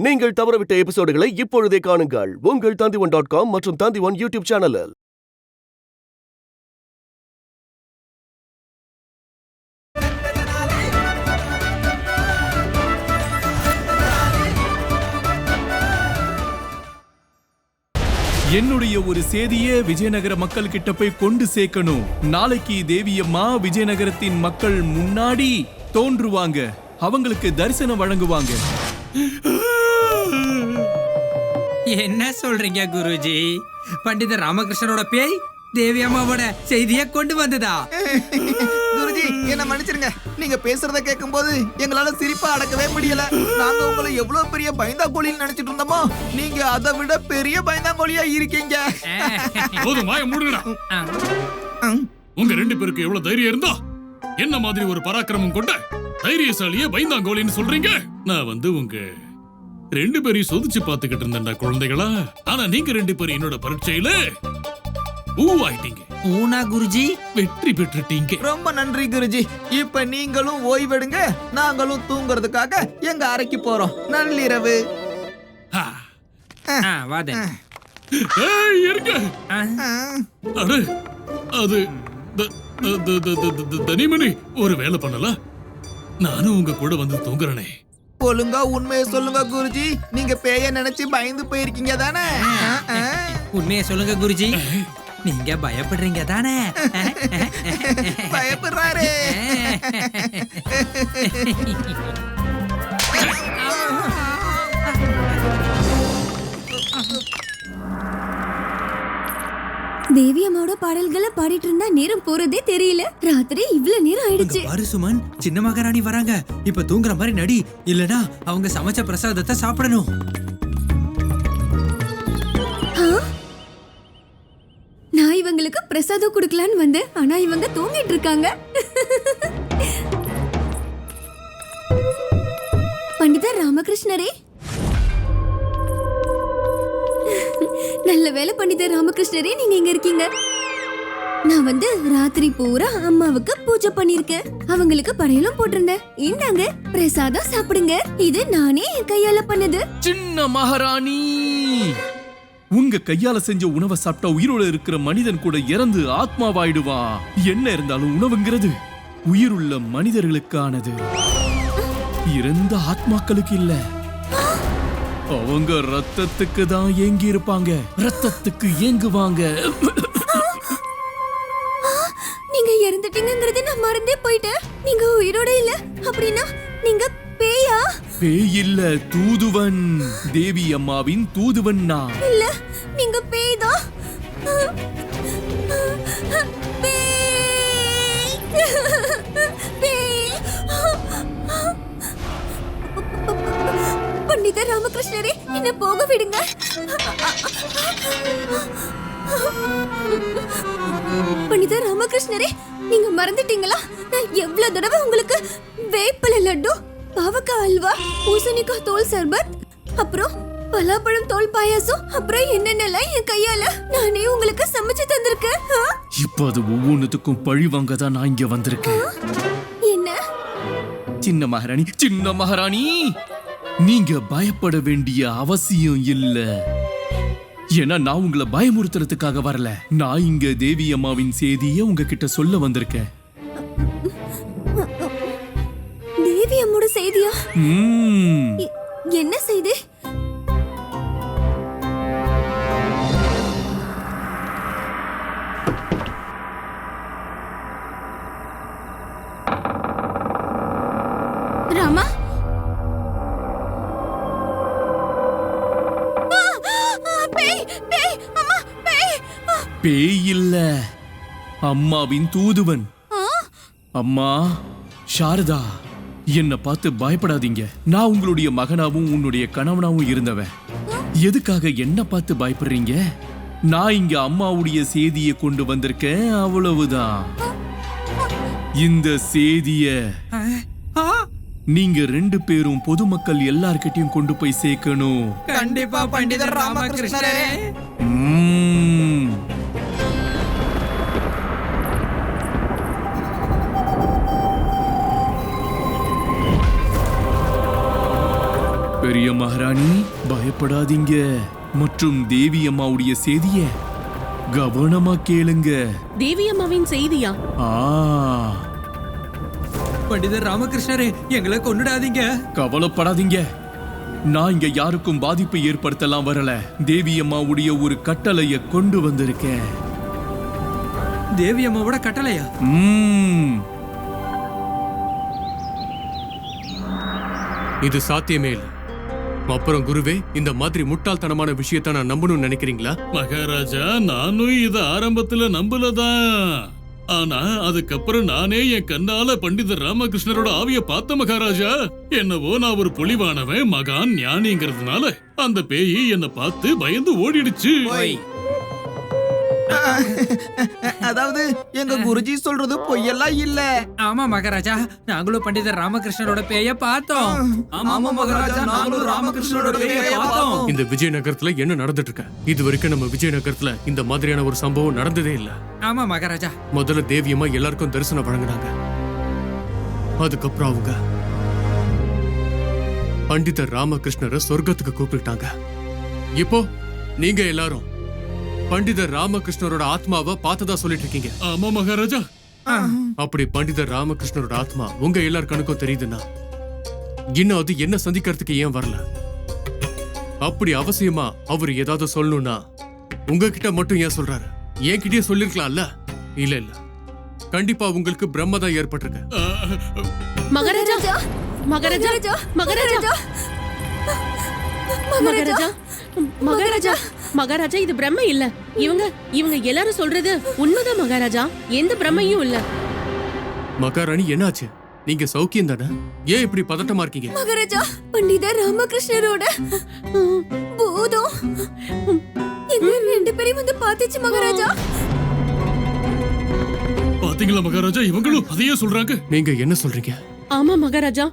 நீங்கள் தவறவிட்ட எபிசோடுகளை இப்பொழுதே காணுங்கள் உங்கள் Tandivan.com மற்றும் Tandivan யூடியூப் சேனலில். என்னுடைய ஒரு செய்தியை விஜயநகர மக்கள் கிட்ட போய் கொண்டு சேர்க்கணும். நாளைக்கு தேவியம்மா விஜயநகரத்தின் மக்கள் முன்னாடி தோன்றுவாங்க. அவங்களுக்கு தரிசனம் வழங்குவாங்க. என்ன சொல்றீங்க குருஜி? பண்டிதர் ராமகிருஷ்ணனோட பேய் தேவியம்மாவோட செய்தியை கொண்டு வந்ததா? குருஜி, என்ன மன்னிச்சிருங்க. நீங்க பேசுறத கேட்கும்போது எங்களால சிரிப்பா அடக்கவே முடியல. நாங்க உங்களை எவ்வளவு பெரிய பயந்தாங்கோலின்னு நினைச்சிட்டு இருந்தோமோ, நீங்க அதை விட பெரிய பயந்தாங்கோலியா இருக்கீங்க. போதும், வாயை மூடுங்கடா. உங்க ரெண்டு பேருக்கு எவ்வளவு தைரியம் இருந்தா என்ன மாதிரி ஒரு பராக்கிரமம் கொண்ட தைரியசாலியே பயந்தாங்கோலின்னு சொல்றீங்க? நான் உங்க ரெண்டு பேரையும் சோதிச்சு பாத்துக்கிட்டு இருந்தேன்டா குழந்தைகளா. ஆனா நீங்க ரெண்டு பேரும் என்னோட பரீட்சையில ஆயிட்டீங்க. ஊனா குருஜி, வெற்றி பெற்றுட்டீங்க. ரொம்ப நன்றி குருஜி. இப்ப நீங்களும் ஓய்வெடுங்க, நாங்களும் தூங்குறதுக்காக எங்க அறைக்கு போறோம். நள்ளிரவு. அது தனிமணி ஒரு வேலை பண்ணல. நானும் உங்க கூட வந்து தூங்குறனே. ஒழுங்கா உண்மையை சொல்லுங்க குருஜி. நீங்க பேய நினைச்சு பயந்து போயிருக்கீங்க தானே? உண்மையை சொல்லுங்க குருஜி. நீங்க பயப்படுறீங்க தானே? பயப்படுறாரு. தேவி அம்மாவோட பாடல்களை பாடிட்டு இருந்தா நேரம் போறதே தெரியல. ராத்திரி இவ்வளவு நேரம் ஆயிடுச்சு. பாரு சுமன், சின்ன மகாராணி வராங்க. இப்ப தூங்குற மாதிரி நடி, இல்லனா அவங்க சமைச்ச பிரசாதத்தை சாப்பிடணும். நான் இவங்களுக்கு பிரசாதம் குடுக்கலான்னு வந்தேன், ஆனா இவங்க தூங்கிட்டு இருக்காங்க. பண்டிதர் ராமகிருஷ்ணரே. நல்ல வேலை பண்டிதர் ராமகிருஷ்ணரே, நீங்க இங்க இருக்கீங்க. நான் ராத்திரி பூரா அம்மாவுக்கு பூஜை பண்ணிருக்கேன். அவங்களுக்கு படையலும் போட்டிருந்தேன். இந்தாங்க பிரசாதம் சாப்பிடுங்க. இது நானே என் கையால பண்ணது. சின்ன மகாராணி, உங்க கையால செஞ்ச உணவை சாப்பிட்டா உயிரோட இருக்கிற மனிதன் கூட இறந்து ஆத்மாவாயிடுவான். என்ன இருந்தாலும் உணவுங்கிறது உயிருள்ள மனிதர்களுக்கானது, இறந்த ஆத்மாக்களுக்கு இல்ல. அவங்க ரத்தத்துக்கு தான் ஏங்கி இருப்பாங்க, ரத்தத்துக்கு ஏங்குவாங்க. நீங்க இறந்துட்டீங்கிறது நான் மறந்தே போயிட்டேன். நீங்க உயிரோட இல்ல அப்படின்னா நீங்க பேயா? பேய் இல்ல, தூதுவன். தேவி அம்மாவின் தூதுவன் நான். இல்ல, நீங்க பேய் தான். பண்டிதர் ராமகிருஷ்ணரே, என்ன போக விடுங்க. பண்டிதர் ராமகிருஷ்ணரே, நீங்க மறந்துட்டீங்களா? நான் எவ்வளவு தடவை உங்களுக்கு வேப்பிலை லட்டு, பாவக்காய் அல்வா, பூசணிக்காய் தோல் சர்பத், அப்புறம் பலாப்பழம் தோல் பாயாசம், அப்புறம் என்னென்னலாம் என் கையால நானே உங்களுக்கு சமைச்சு தந்திருக்கேன். இப்போ அது ஒவ்வொன்னுத்துக்கும் பழி வாங்க தான் நான் இங்க வந்திருக்கேன். என்ன? சின்ன மகாராணி, சின்ன மகாராணி, நீங்க பயப்பட வேண்டிய அவசியம் இல்ல. ஏன்னா நான் உங்களை பயமுறுத்துறதுக்காக வரல. நான் இங்க தேவி அம்மாவின் செய்தியை உங்ககிட்ட சொல்ல வந்திருக்கேன். தேவி அம்மோட செய்தியா? என்ன செய்தி? ராமா, பேய் இல்ல, அம்மாவின் தூதுவன். அம்மா சாரதா, என்ன பார்த்து பயப்படாதீங்க. நான் உங்களுடைய மகனாவும் உன்னுடைய கணவனாவும் இருந்தவன். எதுக்காக என்ன பார்த்து பயப்படுறீங்க? நான் இங்க அம்மாவுடைய செய்தியை கொண்டு வந்திருக்கேன், அவ்வளவுதான். இந்த செய்திய நீங்க ரெண்டு பேரும் பொதுமக்கள் எல்லார்கிட்டயும் கொண்டு போய் சேர்க்கணும். கண்டிப்பா பண்டிதர் ராமகிருஷ்ணரே. பெரிய மகாராணி பயப்படாதீங்க மற்றும் தேவி அம்மாவுடைய செய்திய கவனமா கேளுங்க. தேவி அம்மாவின் செய்தியா? ஆ, பண்டிதர் ராமகிருஷ்ணரே, எங்களை கொன்னுடாதீங்க. கவலைப்படாதீங்க. நான் இங்க யாருக்கும் பாதிப்பு ஏற்படுத்தலாம் வரல. தேவி அம்மாவுடைய ஒரு கட்டளைய கொண்டு வந்திருக்கேன். தேவி அம்மாவோட கட்டளையா? இது சாத்தியமே இல்ல. அப்புறம் குருவே, இந்த மாதிரி முட்டாள்தனமான விஷயத்த நான் நம்பணும்னு நினைக்கிறீங்களா? மகாராஜா, நானும் இத ஆரம்பத்துல நம்பலதான். ஆனா அதுக்கப்புறம் நானே என் கண்ணால பண்டிதர் ராமகிருஷ்ணரோட ஆவிய பார்த்த மகாராஜா. என்னவோ நான் ஒரு பொலிவானவன், மகான், ஞானிங்கிறதுனால அந்த பேயி என்ன பார்த்து பயந்து ஓடிடுச்சு. அதாவது எங்க குருஜி சொல்றது பொய்யெல்லாம் இல்ல. ஆமா மகாராஜா, நாங்களும் பண்டிதர் ராமகிருஷ்ணரோட பேய பார்த்தோம். ஆமா மகாராஜா, நாங்களும் ராமகிருஷ்ணரோட பேயை பார்த்தோம். இந்த விஜயநகரத்துல என்ன நடந்துட்டு இருக்கு? இது வரைக்கும் நம்ம விஜயநகரத்துல இந்த மாதிரியான ஒரு சம்பவம் நடந்ததே இல்ல. ஆமா மகாராஜா. முதல்ல தேவியம்மா எல்லாருக்கும் தரிசனம் வழங்கினாங்க. அதுக்கப்புறம் அவங்க பண்டிதர் ராமகிருஷ்ணரை சொர்க்கத்துக்கு கூப்பிட்டாங்க. இப்போ நீங்க எல்லாரும் பண்டிதர் ராமகிருஷ்ணரோட ஆத்மாவை பார்த்ததா சொல்லிட்டு இருக்கீங்க. ஆமா மகாராஜா. அப்படி பண்டிதர் ராமகிருஷ்ணரோட ஆத்மா உங்க எல்லார் கணக்கும் தெரியுதுன்னா இன்னும் அது என்ன சந்திக்கிறதுக்கு ஏன் வரல? அப்படி அவசியமா அவர் ஏதாவது சொல்லணும்னா உங்ககிட்ட மட்டும் ஏன் சொல்றாரு? என்கிட்டயே சொல்லிருக்கலாம்ல. இல்ல இல்ல, கண்டிப்பா உங்களுக்கு பிரம்மதான் ஏற்பட்டிருக்கு. மகாராஜா, மகாராஜா, மகாராஜா, மகாராஜா, மகாராஜா, மகாராஜா, இது பிரம்ம இல்ல. இவங்க எல்லாரும் சொல்றது உண்மைதான் மகாராஜா. எந்த பிரம்மையும் இல்ல. மகாராணி, என்னாச்சு? நீங்க சௌக்கியம் தானே? ஏன் இப்படி பதட்டமா இருக்கீங்க? மகாராஜா, பண்டிதர் ராமகிருஷ்ணரோட பூதம் எங்க 2 பேரையும் வந்து பாத்துச்சு மகாராஜா. பாத்தீங்களா மகாராஜா, இவங்களும் அதையே சொல்றாங்க. நீங்க என்ன சொல்றீங்க? ஆமா மகாராஜா,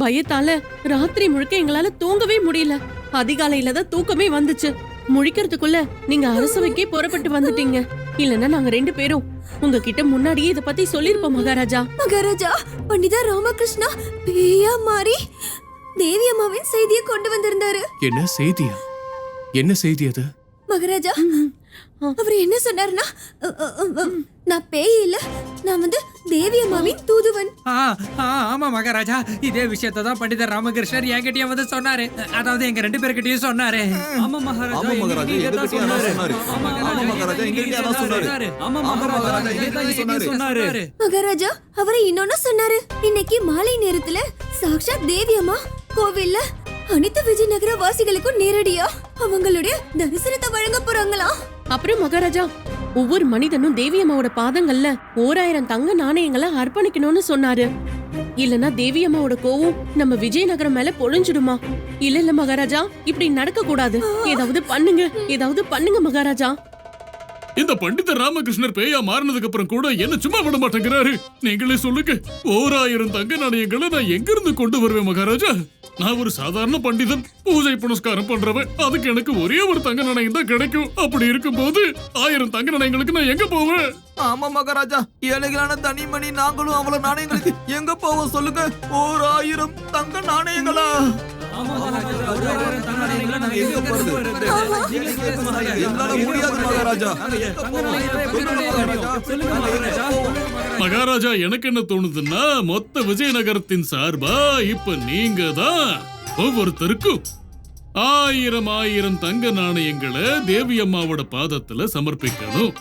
பயத்தால ராத்திரி முழுக்க எங்களால தூங்கவே முடியல. அதிகாலையில தான் தூக்கமே வந்துச்சு. முழிக்கிறதுக்குள்ள நீங்க அரசவைக்கே புறப்பட்டு வந்துட்டீங்க. இல்லன்னா நாங்க 2 பேரும் உங்ககிட்ட முன்னாடியே இத பத்தி சொல்லிருப்போம் மகாராஜா. மகாராஜா, பண்டிதர் ராமகிருஷ்ணா பேயா மாறி தேவி அம்மாவின் செய்தியை கொண்டு வந்திருந்தாரு. என்ன செய்தியா? என்ன செய்தி அது? மகாராஜா, அவர் என்ன சொன்னாருன்னா, நான் பேய் இல்ல, நான் வந்து தேவி அம்மாவின் தூதுவன். ஆமா மகாராஜா, இதே விஷயத்தை தான் பண்டிதர் ராமகிருஷ்ணர் என்கிட்டயும் வந்து சொன்னாரு. அதாவது எங்க 2 பேர்கிட்டயும் சொன்னாரு. ஆமா மகாராஜா, மகாராஜா, அவரை இன்னொன்னு சொன்னாரு. இன்னைக்கு மாலை நேரத்துல சாக்ஷாத் தேவி அம்மா கோவில்ல அனைத்து விஜயநகர வாசிகளுக்கும் நேரடியா அவங்களுடைய தரிசனத்தை வழங்க போறாங்களாம். அப்புறம் மகாராஜா, ஒவ்வொரு மனிதனும் தேவி அம்மாவோட பாதங்கள்ல 1000 தங்க நாணயங்களை அர்ப்பணிக்கணும்னு சொன்னாரு. இல்லனா தேவி அம்மாவோட கோவம் நம்ம விஜயநகரம் மேல பொழிஞ்சிடுமா? இல்ல மகாராஜா, இப்படி நடக்க கூடாது. ஏதாவது பண்ணுங்க மகாராஜா. இந்த பண்டிதர் ராமகிருஷ்ணர் பேயா மாறினதுக்கு அப்புறம் கூட என்ன சும்மா விட மாட்டேங்கிறாரு. நீங்களே சொல்லுங்க, 1000 தங்க நாணயங்களை நான் எங்க இருந்து கொண்டு வருவேன் மகாராஜா? நான் ஒரு சாதாரண பண்டிதன், பூஜை புனஸ்காரம் பண்றவன். அதுக்கு எனக்கு ஒரே ஒரு தங்க நாணயம் தான் கிடைக்கும். அப்படி இருக்கும்போது 1000 தங்க நாணயங்களுக்கு நான் எங்க போவேன்? ஆமா மகாராஜா, ஏழைகளான தனிமணி நாங்களும் அவ்வளவு நாணயங்களுக்கு எங்க போவோம் சொல்லுங்க? 1000 தங்க நாணயங்களா? மகாராஜா, எனக்கு என்ன தோணுதுன்னா, மொத்த விஜயநகரத்தின் சார்பா இப்ப நீங்க தான் ஒவ்வொருத்தருக்கும் 1000 தங்க நாணயங்களை தேவி அம்மாவோட பாதத்துல சமர்ப்பிக்கணும்.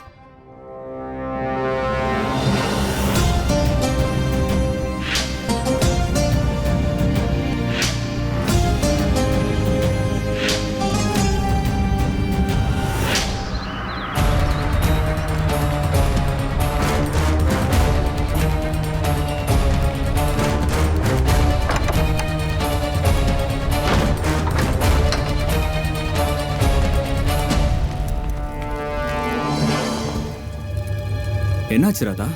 என்னாச்சு ராதா?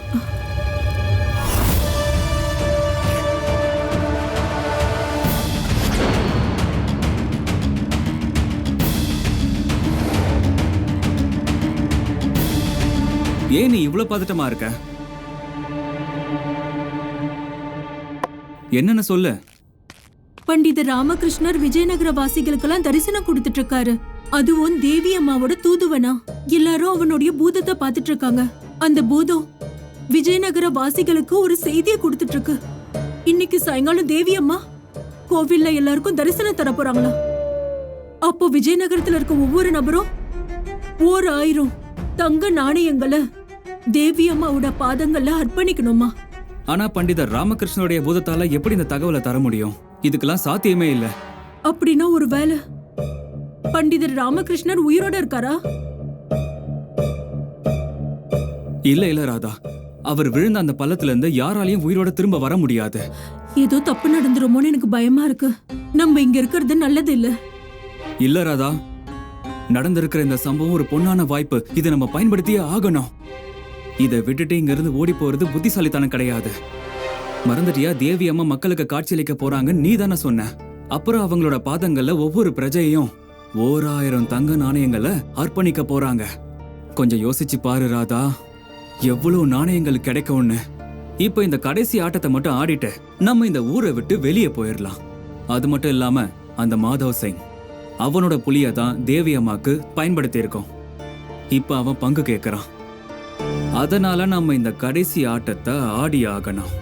ஏன் நீ இவ்வளவு பதட்டமா இருக்க? என்னன்னு சொல்லு. பண்டித ராமகிருஷ்ணர் விஜயநகர வாசிகளுக்கெல்லாம் தரிசனம் கொடுத்துட்டு இருக்காரு. அதுவும் தேவி அம்மாவோட தூதுவனா. எல்லாரும் அவனுடைய பூதத்தை பார்த்துட்டு இருக்காங்க. அந்த பூதம் விஜயநகர வாசிகளுக்கு ஒரு செய்தியை கொடுத்துட்டு இருக்கு. இன்னைக்கு சாயங்காலம் தேவி அம்மா கோவில்ல எல்லாருக்கும் தரிசனம் தர போறாங்களா. அப்போ விஜயநகரத்துல இருக்க ஒவ்வொரு நபரும் 1000 தங்க நாணயங்களை தேவி அம்மாவோட பாதங்கள்ல அர்ப்பணிக்கணுமா. ஆனா பண்டிதர் ராமகிருஷ்ணனுடைய பூதத்தால எப்படி இந்த தகவலை தர முடியும்? இதுக்கெல்லாம் சாத்தியமே இல்ல. அப்படின்னா ஒரு வேலை பண்டிதர் ராமகிருஷ்ணர் உயிரோட இருக்காரா? இல்ல ராதா, அவர் விழுந்த அந்த பள்ளத்துல இருந்து யாராலையும் உயிரோட திரும்ப வர முடியாது. ஏதோ தப்பு நடந்துருமோன்னு எனக்கு பயமா இருக்கு. நம்ம இங்க இருக்கிறது நல்லது இல்ல. இல்ல ராதா, நடந்திருக்கிற இந்த சம்பவம் ஒரு பொன்னான வாய்ப்பு. இதை நம்ம பயன்படுத்தியே ஆகணும். இதை விட்டுட்டு இங்க இருந்து ஓடி போறது புத்திசாலித்தனம் கிடையாது. மறந்துட்டியா, தேவி அம்மா மக்களுக்கு காட்சியளிக்க போறாங்க நீ தானே சொன்ன. அப்புறம் அவங்களோட பாதங்கள்ல ஒவ்வொரு பிரஜையும் 1000 தங்க நாணயங்களை அர்ப்பணிக்க போறாங்க. கொஞ்சம் யோசிச்சு பாரு ராதா, எவ்வளவு நாணயங்கள் கிடைக்கும்னு. இப்ப இந்த கடைசி ஆட்டத்தை மட்டும் ஆடிட்டு நம்ம இந்த ஊரை விட்டு வெளியே போயிடலாம். அது மட்டும் இல்லாம அந்த மாதவ் சிங் அவனோட புலிய தான் தேவி அம்மாக்கு பயன்படுத்தி இருக்கோம். இப்ப அவன் பங்கு கேட்கறான். அதனால நம்ம இந்த கடைசி ஆட்டத்தை ஆடி ஆகணும்.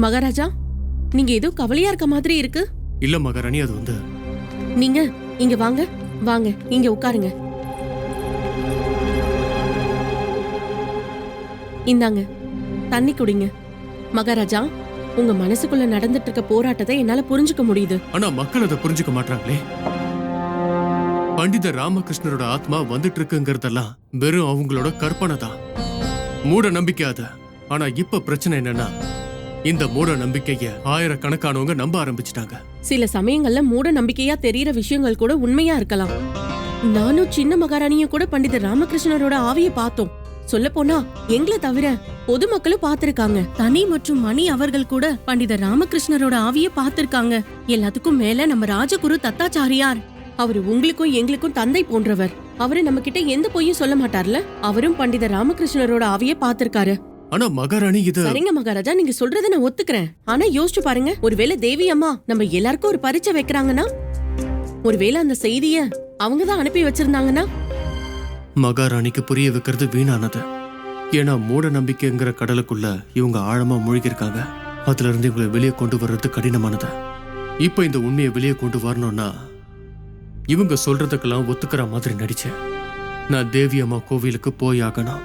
மகாராஜா, நீங்க ஏதோ கவலையா இருக்க மாதிரி இருக்கு. இல்ல மகாராணி, அது வந்து நீங்க இங்க வாங்க, வாங்க இங்க உட்காருங்க. இந்தாங்க தண்ணி குடிங்க. மகாராஜா, உங்க மனசுக்குள்ள நடந்துட்டு இருக்க போராட்டத்தை என்னால புரிஞ்சுக்க முடியுது. ஆனா மக்கள் அதை புரிஞ்சுக்க மாட்டாங்களே. பண்டித ராமகிருஷ்ணரோட ஆத்மா வந்துட்டு இருக்குங்கிறதெல்லாம் வெறும் அவங்களோட கற்பனை தான், மூட நம்பிக்கை அது. ஆனா இப்ப பிரச்சனை என்னன்னா, இந்த மூட நம்பிக்கைய ஆயிரக்கணக்கானவங்க நம்ப ஆரம்பிச்சிட்டாங்க. சில சமயங்கள்ல மூட நம்பிக்கையா தெரியற விஷயங்கள் கூட உண்மையா இருக்கலாம். நானும் சின்ன மகாராணியும் கூட பண்டித ராமகிருஷ்ணரோட ஆவியை பார்த்தோம். சொல்ல போனா எங்களை தவிர பொதுமக்களும் பார்த்திருக்காங்க. தனி மற்றும் மணி அவர்கள் கூட பண்டித ராமகிருஷ்ணரோட ஆவியை பார்த்திருக்காங்க. எல்லாத்துக்கும் மேல நம்ம ராஜகுரு தத்தாச்சாரியார், அவரு உங்களுக்கும் எங்களுக்கும் தந்தை போன்றவர். அவரு நம்ம கிட்ட எந்த பொய்யும் சொல்ல மாட்டார்ல. அவரும் பண்டித ராமகிருஷ்ணரோட ஆவியை பார்த்திருக்காரு. ஆனா மகாராணி, இது சரிங்க மகாராஜா, நீங்க சொல்றதை நான் ஒத்துக்கிறேன். ஆனா யோசிச்சு பாருங்க, ஒருவேளை தேவி அம்மா நம்ம எல்லாருக்கும் ஒரு பரீட்சை வைக்கிறாங்கன்னா, ஒருவேளை அந்த செய்திய அவங்கதான் அனுப்பி வச்சிருந்தாங்கன்னா, மகாராணிக்கு புரிய வைக்கிறது வீணானது. ஏன்னா மூட நம்பிக்கைங்கிற கடலுக்குள்ள இவங்க ஆழமா மூழ்கிருக்காங்க. அதுல இருந்து இவங்களை வெளியே கொண்டு வர்றது கடினமானது. இப்ப இந்த உண்மையை வெளியே கொண்டு வரணும்னா இவங்க சொல்றதுக்கெல்லாம் ஒத்துக்கிற மாதிரி நடிச்சேன். நான் தேவி அம்மா கோவிலுக்கு போய் ஆகணும்.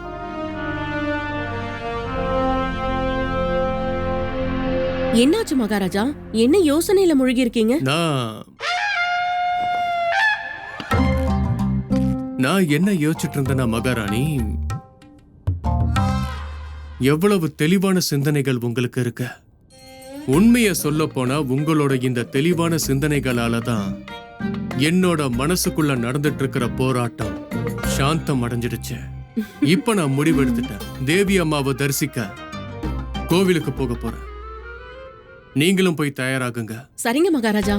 என்னாச்சு மகாராஜா? என்ன யோசனையில மூழ்கி இருக்கீங்க? நான் என்ன யோசிச்சுட்டு இருந்தேன்னா மகாராணி, எவ்வளவு தெளிவான சிந்தனைகள் உங்களுக்கு இருக்கு. உண்மைய சொல்ல போனா உங்களோட இந்த தெளிவான சிந்தனைகளால தான் என்னோட மனசுக்குள்ள நடந்துட்டு இருக்கிற போராட்டம் சாந்தம் அடைஞ்சிடுச்சு. இப்ப நான் முடிவெடுத்துட்டேன். தேவி அம்மாவை தரிசிக்க கோவிலுக்கு போக போறேன். நீங்களும் போய் தயாராகுங்க. சரிங்க மகாராஜா.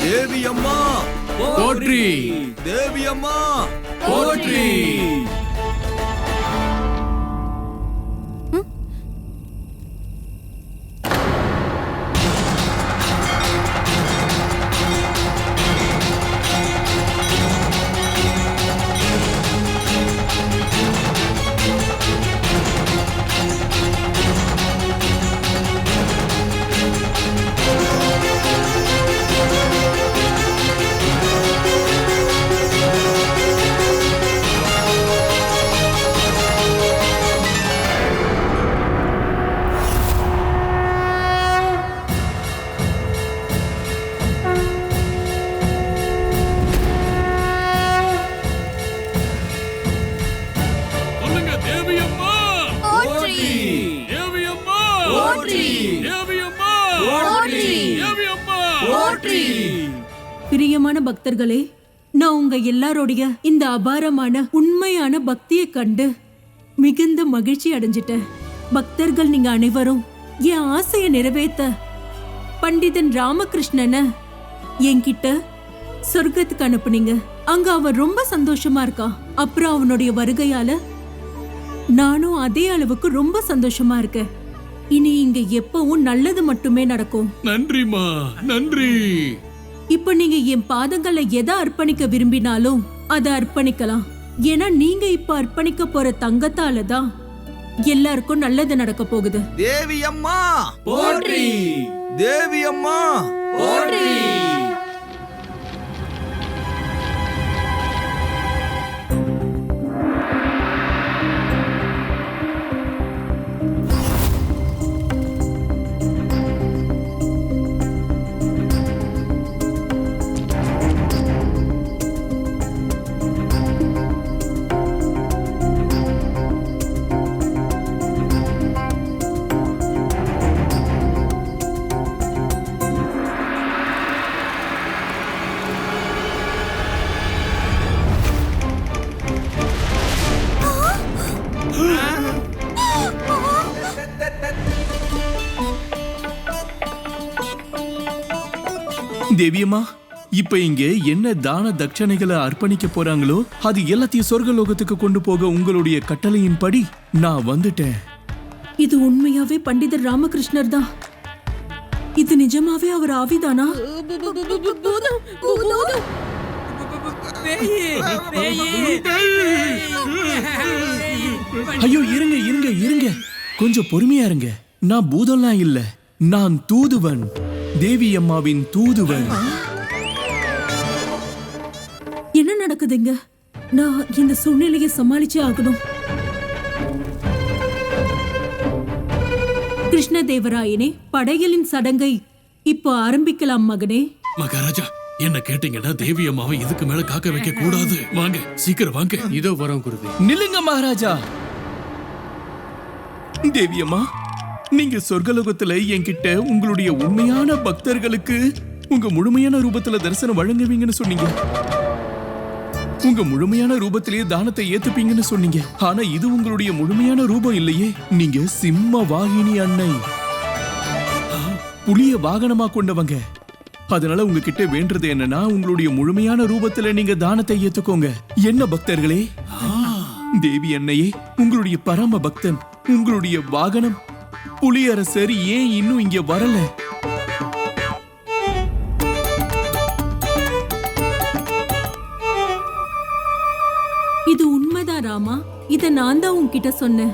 தேவி அம்மா போற்றி, தேவி அம்மா போற்றி. பிரியமான பக்தர்களே, நான் உங்க எல்லாரோடைய இந்த அபாரமான உண்மையான பக்தியை கண்டு மிகுந்த மகிழ்ச்சி அடைஞ்சிட்டேன். பக்தர்கள் நீங்க அனைவரும் என் ஆசையை நிறைவேற்ற பண்டிதன் ராமகிருஷ்ணனை என்கிட்ட சொர்க்கத்துக்கு அனுப்புனீங்க. அங்க அவன் ரொம்ப சந்தோஷமா இருக்கான். அப்புறம் அவனுடைய வருகையால நானும் அதே அளவுக்கு ரொம்ப சந்தோஷமா இருக்கேன். இனி இங்க எப்பவும் நல்லது மட்டுமே நடக்கும். நன்றிமா, நன்றி. இப்ப நீங்க என் பாதங்கள்ல எதை அர்ப்பணிக்க விரும்பினாலும் அதை அர்ப்பணிக்கலாம். ஏன்னா நீங்க இப்ப அர்ப்பணிக்க போற தங்கத்தால தான் எல்லாருக்கும் நல்லது நடக்க போகுது. தேவி அம்மா போற்றி, தேவி அம்மா போற்றி. தேவியம்மா, இப்ப இங்க என்ன தான தட்சணைகளை அர்ப்பணிக்க போறாங்களோ அது எல்லாத்தையும் சொர்க்கலோகத்துக்கு கொண்டு போக உங்களுடைய கட்டளையின்படி நான் வந்துட்டேன். இது உண்மையாவே பண்டிதர் ராமகிருஷ்ணர் தான். இது நிஜமாவே அவர் ஆவிதானா? ஐயோ, இருங்க இருங்க இருங்க, கொஞ்சம் பொறுமையா இருங்க. நான் பூதம்லாம் இல்ல, நான் தூதுவன், தேவி அம்மாவின் தூதுவன். என்ன நடக்குதுங்க? நான் இந்த சூழ்நிலையை சமாளிச்சே ஆகணும். கிருஷ்ணதேவராயனே, படையலின் சடங்கை இப்போ ஆரம்பிக்கலாம் மகனே. மகாராஜா, என்ன கேட்டீங்கன்னா தேவி அம்மாவை இதுக்கு மேல காக்க வைக்க கூடாது. வாங்க, சீக்கிரம் வாங்க. இதோ வரோம் குருவே. நில்லுங்க மகாராஜா. தேவி அம்மா, நீங்க சொர்க்கலோகத்துல என்கிட்ட உங்களுடைய உண்மையான பக்தர்களுக்கு உங்க முழுமையான ரூபத்துல தரிசனம் வழங்குவீங்கன்னு சொன்னீங்க. உங்க முழுமையான ரூபத்திலேயே தானத்தை ஏத்துப்பீங்கன்னு சொன்னீங்க. ஆனா இது உங்களுடைய முழுமையான ரூபம் இல்லையே. நீங்க சிம்ம வாகினி அன்னை, புலிய வாகனமா கொண்டவங்க. அதனால உங்ககிட்ட வேண்டது என்னன்னா, உங்களுடைய முழுமையான ரூபத்துல நீங்க தானத்தை ஏத்துக்கோங்க. என்ன பக்தர்களே, தேவி அன்னையே, உங்களுடைய பரம பக்தன், உங்களுடைய வாகனம் புலியரசர் ஏன் இன்னும் இங்க வரல? இது உண்மைதான் ராமா. இத நான் தான் உன்கிட்ட சொன்னேன்.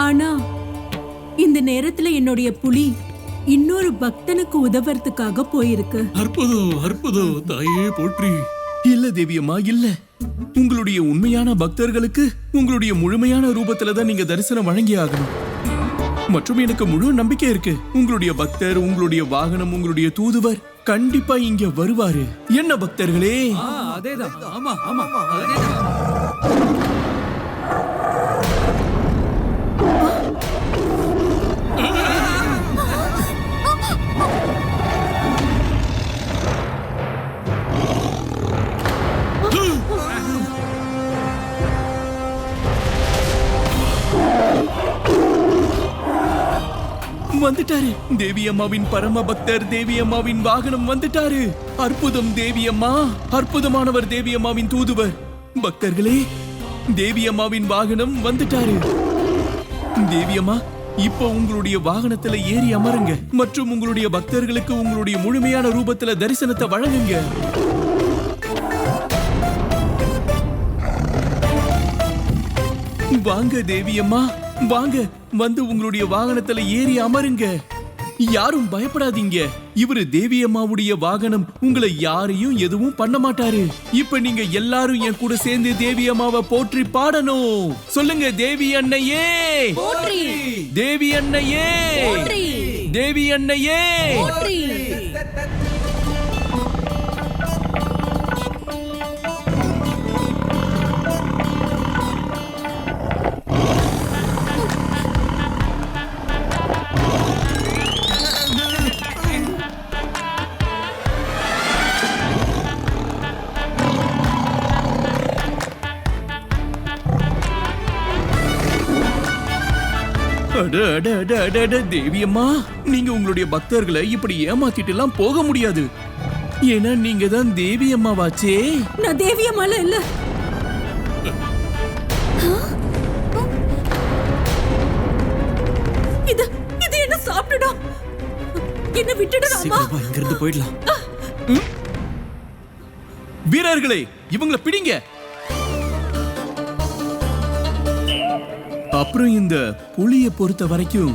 ஆனா இந்த நேரத்துல என்னுடைய புலி இன்னொரு பக்தனுக்கு உதவறதுக்காக போயிருக்கு. அற்புதம், அற்புதம். தாயே போற்றி. இல்ல தேவியம்மா, இல்ல. உங்களுடைய உண்மையான பக்தர்களுக்கு உங்களுடைய முழுமையான ரூபத்துல தான் நீங்க தரிசனம் வழங்கி ஆகணும். மற்றும் எனக்கு முழு நம்பிக்கை இருக்கு, உங்களுடைய பக்தர், உங்களுடைய வாகனம், உங்களுடைய தூதுவர் கண்டிப்பா இங்க வருவாரு. என்ன பக்தர்களே? அதேதான். ஆமா ஆமா அதேதான். வந்துட்டாரு. தேவி அம்மாவின் பரம பக்தர், தேவி அம்மாவின் வாகனம் வந்துட்டாரு. அற்புதம் தேவி அம்மா, அற்புதமானவர் தேவி அம்மாவின் தூதுவர். பக்தர்களே, தேவி அம்மாவின் வாகனம் வந்துட்டாரு. தேவி அம்மா, இப்ப உங்களுடைய வாகனத்துல ஏறி அமருங்க மற்றும் உங்களுடைய பக்தர்களுக்கு உங்களுடைய முழுமையான ரூபத்துல தரிசனத்தை வழங்குங்க. வாங்க தேவி அம்மா, வாங்க, வந்து உங்களுடைய வாகனத்துல ஏறி அமருங்க. யாரும் பயப்படாதீங்க. இவரு தேவி அம்மாவுடைய வாகனம், உங்களை யாரையும் எதுவும் பண்ண மாட்டாரு. இப்ப நீங்க எல்லாரும் என் கூட சேர்ந்து தேவி அம்மாவை போற்றி பாடணும். சொல்லுங்க, தேவி அன்னையே போற்றி, தேவி அன்னையே போற்றி, தேவி அன்னையே போற்றி. அட அட அட அட அட தேவியம்மா, நீங்க உங்களுடைய பக்தர்களை இப்படி ஏமாத்திட்டு எல்லாம் போக முடியாது. ஏன்னா நீங்க தான் தேவி அம்மாவாச்சே. நான் தேவியம்மால இல்ல. இது இது என்ன சாப்பிடுடா. என்ன விட்டுடுடா அம்மா. சீக்கிரமா இங்க இருந்து போயிடலாம். வீரர்களே, இவங்கள பிடிங்க. அப்புறம் இந்த புலிய பொறுத்த வரைக்கும்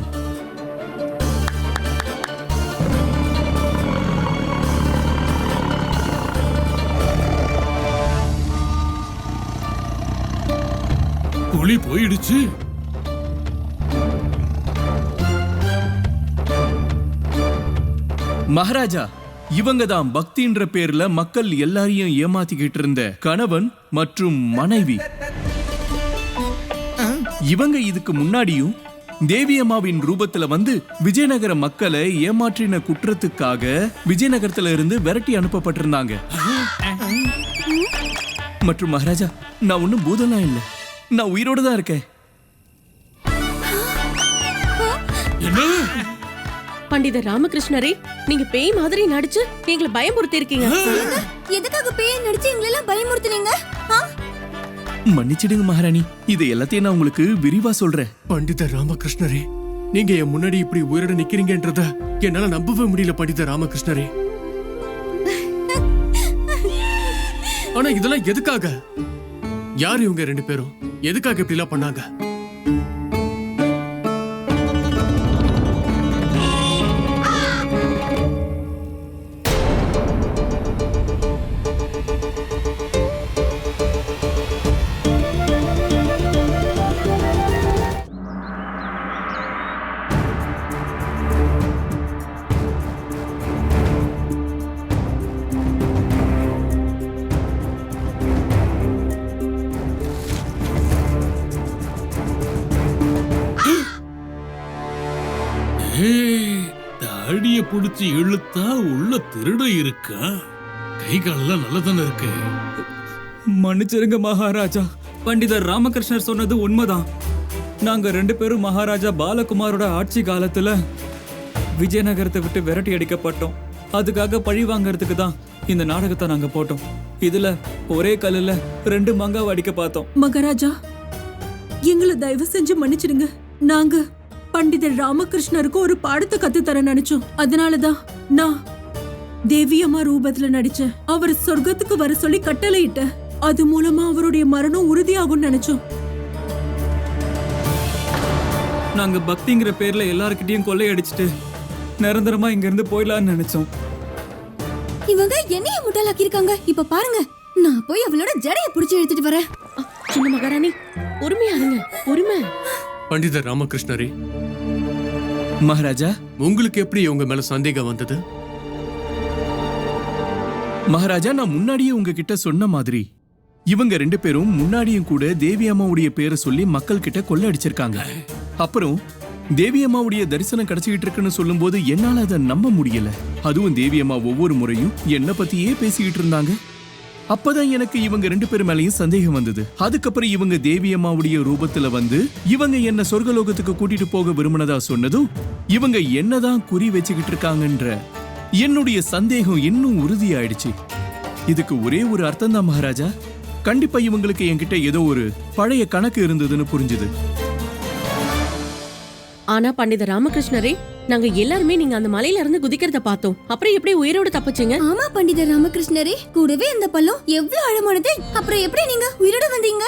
புலி போயிடுச்சு. மகாராஜா, இவங்க தான் பக்தின்ற பேர்ல மக்கள் எல்லாரையும் ஏமாத்திக்கிட்டு இருந்த கணவன் மற்றும் மனைவி. இவங்க இதுக்கு முன்னாடியும் தேவி அம்மாவின் ரூபத்துல வந்து விஜயநகர மக்களை ஏமாற்றின குற்றத்துக்காக விஜயநகரத்துல இருந்து விரட்டி அனுப்பப்பட்டிருந்தாங்க. மற்றும் மகாராஜா, நான் ஒன்னும் பூதம்லாம் இல்ல, நான் உயிரோட தான் இருக்கேன். என்ன பண்டிதர் ராமகிருஷ்ணரே, நீங்க பேய் மாதிரி நடிச்சு எங்களை பயமுறுத்தி இருக்கீங்க. எதுக்காக பேய் நடிச்சு எங்களை எல்லாம் பயமுறுத்துனீங்க? மன்னிச்சிடுங்க மகாராணி, இது எல்லாத்தையும் நான் உங்களுக்கு விரிவா சொல்றேன். பண்டிதர் ராமகிருஷ்ணரே, நீங்க என் முன்னாடி இப்படி உயிரோட நிக்கிறீங்கன்றத என்னால நம்பவே முடியல பண்டிதர் ராமகிருஷ்ணரே. ஆனா இதெல்லாம் எதுக்காக? யார் இவங்க 2 பேரும்? எதுக்காக இப்படி எல்லாம் பண்ணாங்க? தாடிய புடிச்சு இழுத்தா உள்ள திருட இருக்கா? கை காலெல்லாம் நல்லதானே இருக்கு. மன்னிச்சிருங்க மகாராஜா, பண்டிதர் ராமகிருஷ்ணர் சொன்னது உண்மைதான். நாங்க 2 பேரும் மகாராஜா பாலகுமாரோட ஆட்சி காலத்துல விஜயநகரத்தை விட்டு விரட்டி அடிக்கப்பட்டோம். அதுக்காக பழி வாங்கறதுக்கு தான் இந்த நாடகத்தை நாங்க போட்டோம். இதுல ஒரே கல்லுல 2 மங்காவை அடிக்க பார்த்தோம். மகாராஜா, எங்களை தயவு செஞ்சு மன்னிச்சிடுங்க. நாங்க பண்டிதர் ராமகிருஷ்ணருக்கு ஒரு பாடத்தை கத்து தர நினைச்சோம். அதனாலதான் நான் தேவியம்மா ரூபத்துல நடிச்சேன். அவர் சொர்க்கத்துக்கு வர சொல்லி கட்டளையிட்ட. அது மூலமா அவருடைய மரணம் உறுதியாகும் நினைச்சோம். நாங்க பக்திங்கிற பேர்ல எல்லார்கிட்டயும் கொள்ளையடிச்சிட்டு நிரந்தரமா இங்க இருந்து போயிடலாம்னு நினைச்சோம். இவங்க என்னைய முட்டாளாக்கி இருக்காங்க. இப்ப பாருங்க, நான் போய் அவளோட ஜடையை புடிச்சு எடுத்துட்டு வரேன். சின்ன மகாராணி, பொறுமையா இருங்க, பொறுமை. பண்டிதர் ராமகிருஷ்ணரே, மகாராஜா, உங்களுக்கு எப்படி உங்க மேல சந்தேகம் வந்தது? மகாராஜா, நான் முன்னாடியே உங்ககிட்ட சொன்ன மாதிரி இவங்க 2 பேரும் முன்னாடியும் கூட தேவி அம்மாவுடைய பேரை சொல்லி மக்கள் கிட்ட கொள்ள அடிச்சிருக்காங்க. அப்புறம் தேவி அம்மாவுடைய தரிசனம் கிடைச்சிக்கிட்டு இருக்குன்னு சொல்லும் போது என்னால அதை நம்ப முடியல. அதுவும் தேவி அம்மா ஒவ்வொரு முறையும் என்ன பத்தியே பேசிக்கிட்டு இருந்தாங்க. அப்பதான் எனக்கு இவங்க 2 பேர் மேலயும் சந்தேகம் வந்தது. அதுக்கப்புறம் இவங்க தேவி அம்மாவுடைய ரூபத்துல வந்து இவங்க என்ன சொர்க்கலோகத்துக்கு கூட்டிட்டு போக விரும்பினதா சொன்னதும் இவங்க என்னதான் குறி வச்சுக்கிட்டு இருக்காங்கன்ற என்னுடைய சந்தேகம் இன்னும் உறுதியாயிடுச்சு. இதுக்கு ஒரே ஒரு அர்த்தம் தான் மகாராஜா. கண்டிப்பா இவங்களுக்கு என்கிட்ட ஏதோ ஒரு பழைய கணக்கு இருந்ததுன்னு புரிஞ்சுது. ஆனா பண்டிதர் ராமகிருஷ்ணரே, நாங்க எல்லாருமே நீங்க அந்த மலையில இருந்து குதிக்கிறத பார்த்தோம். அப்புறம் எப்படி உயிரோட தப்பிச்சீங்க? ஆமா பண்டிதர் ராமகிருஷ்ணரே, கூடவே அந்த பள்ளம் எவ்வளவு ஆழமானது. அப்புறம் எப்படி நீங்க உயிரோட வந்தீங்க?